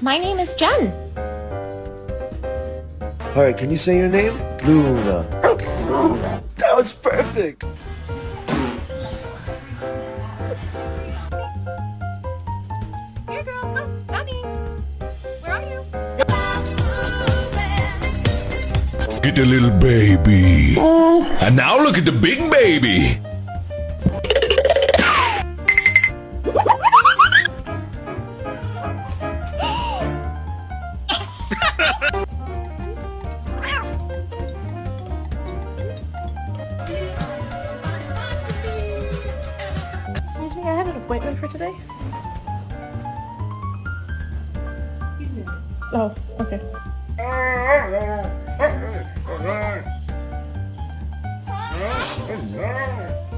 My name is Jen. Alright, can you say your name? Luna. That was perfect! Here, girl, come. Mommy. Where are you? Look at the little baby. And now look at the big baby. Excuse me, I have an appointment for today. Oh, okay.